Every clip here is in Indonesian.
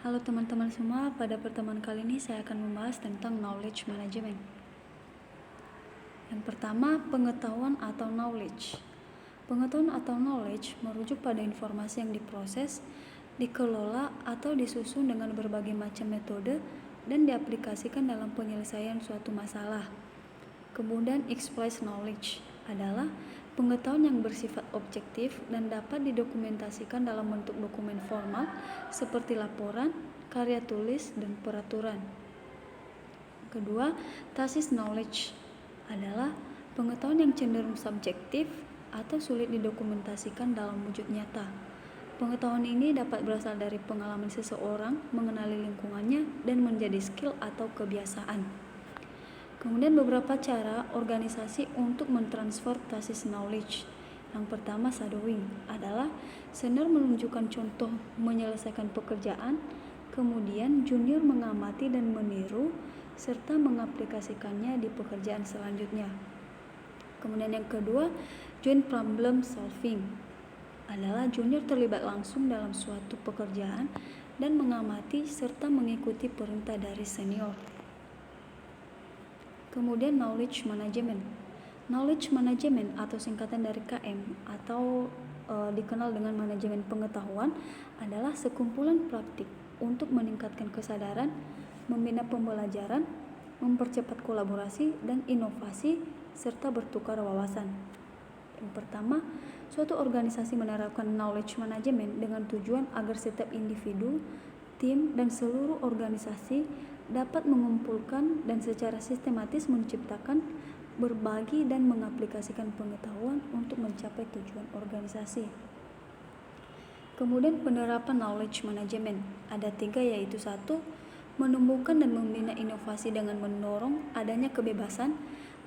Halo teman-teman semua, pada pertemuan kali ini saya akan membahas tentang knowledge management. Yang pertama, pengetahuan atau knowledge. Pengetahuan atau knowledge merujuk pada informasi yang diproses, dikelola, atau disusun dengan berbagai macam metode dan diaplikasikan dalam penyelesaian suatu masalah. Kemudian express knowledge adalah pengetahuan yang bersifat objektif dan dapat didokumentasikan dalam bentuk dokumen formal seperti laporan, karya tulis, dan peraturan. Kedua, tacit knowledge adalah pengetahuan yang cenderung subjektif atau sulit didokumentasikan dalam wujud nyata. Pengetahuan ini dapat berasal dari pengalaman seseorang mengenali lingkungannya dan menjadi skill atau kebiasaan. Kemudian beberapa cara organisasi untuk mentransfer tacit knowledge. Yang pertama, shadowing adalah senior menunjukkan contoh menyelesaikan pekerjaan, kemudian junior mengamati dan meniru serta mengaplikasikannya di pekerjaan selanjutnya. Kemudian yang kedua, joint problem solving adalah junior terlibat langsung dalam suatu pekerjaan dan mengamati serta mengikuti perintah dari senior. Kemudian knowledge management. Knowledge management atau singkatan dari KM atau dikenal dengan manajemen pengetahuan adalah sekumpulan praktik untuk meningkatkan kesadaran, membina pembelajaran, mempercepat kolaborasi dan inovasi serta bertukar wawasan. Yang pertama, suatu organisasi menerapkan knowledge management dengan tujuan agar setiap individu, tim, dan seluruh organisasi dapat mengumpulkan dan secara sistematis menciptakan, berbagi, dan mengaplikasikan pengetahuan untuk mencapai tujuan organisasi. Kemudian penerapan knowledge management ada 3, yaitu 1. Menumbuhkan dan membina inovasi dengan mendorong adanya kebebasan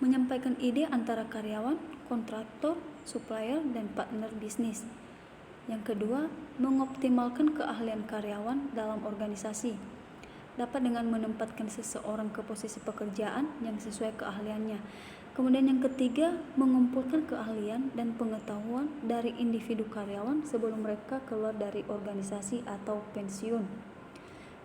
menyampaikan ide antara karyawan, kontraktor, supplier, dan partner bisnis. Yang kedua, mengoptimalkan keahlian karyawan dalam organisasi dapat dengan menempatkan seseorang ke posisi pekerjaan yang sesuai keahliannya. Kemudian yang ketiga, mengumpulkan keahlian dan pengetahuan dari individu karyawan sebelum mereka keluar dari organisasi atau pensiun.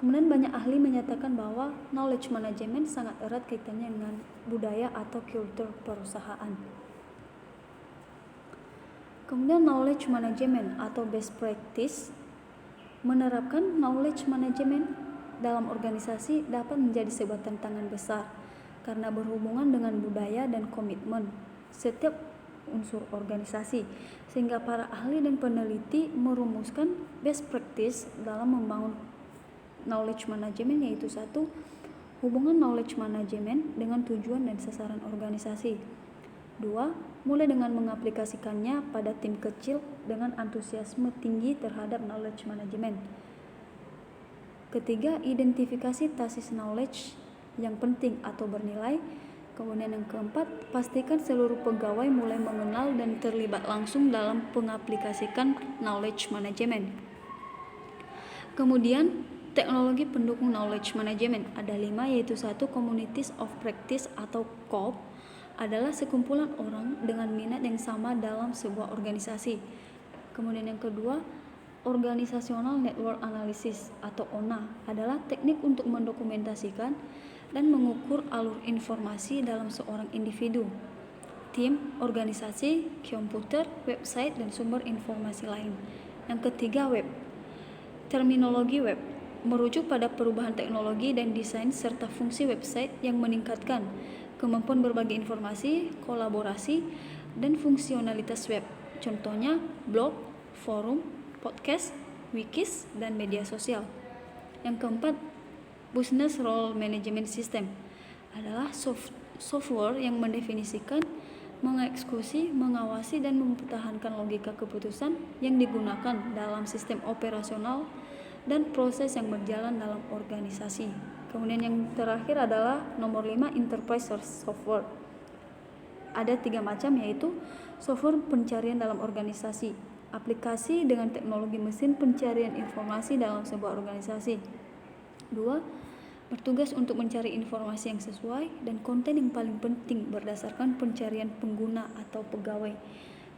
Kemudian banyak ahli menyatakan bahwa knowledge management sangat erat kaitannya dengan budaya atau kultur perusahaan. Kemudian knowledge management atau best practice menerapkan knowledge management dalam organisasi dapat menjadi sebuah tantangan besar karena berhubungan dengan budaya dan komitmen setiap unsur organisasi, sehingga para ahli dan peneliti merumuskan best practice dalam membangun knowledge management, yaitu 1. Hubungan knowledge management dengan tujuan dan sasaran organisasi. 2. Mulai dengan mengaplikasikannya pada tim kecil dengan antusiasme tinggi terhadap knowledge management. Ketiga, identifikasi tacit knowledge yang penting atau bernilai. Kemudian yang keempat, pastikan seluruh pegawai mulai mengenal dan terlibat langsung dalam mengaplikasikan knowledge management. Kemudian, teknologi pendukung knowledge management ada 5, yaitu 1. Communities of Practice atau COP adalah sekumpulan orang dengan minat yang sama dalam sebuah organisasi. Kemudian yang kedua, Organizational Network Analysis atau ONA adalah teknik untuk mendokumentasikan dan mengukur alur informasi dalam seorang individu, tim, organisasi, komputer, website, dan sumber informasi lain. Yang ketiga, web. Terminologi web merujuk pada perubahan teknologi dan desain serta fungsi website yang meningkatkan kemampuan berbagi informasi, kolaborasi, dan fungsionalitas web. Contohnya blog, forum, podcast, wikis, dan media sosial. Yang keempat, Business Role Management System adalah software yang mendefinisikan, mengeksekusi, mengawasi, dan mempertahankan logika keputusan yang digunakan dalam sistem operasional dan proses yang berjalan dalam organisasi. Kemudian yang terakhir adalah nomor 5, Enterprise Software. Ada 3 macam, yaitu software pencarian dalam organisasi, aplikasi dengan teknologi mesin pencarian informasi dalam sebuah organisasi. 2. Bertugas untuk mencari informasi yang sesuai dan konten yang paling penting berdasarkan pencarian pengguna atau pegawai.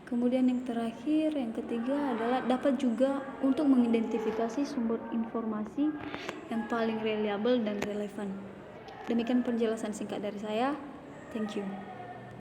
Kemudian yang terakhir, yang ketiga adalah dapat juga untuk mengidentifikasi sumber informasi yang paling reliable dan relevan. Demikian penjelasan singkat dari saya. Thank you.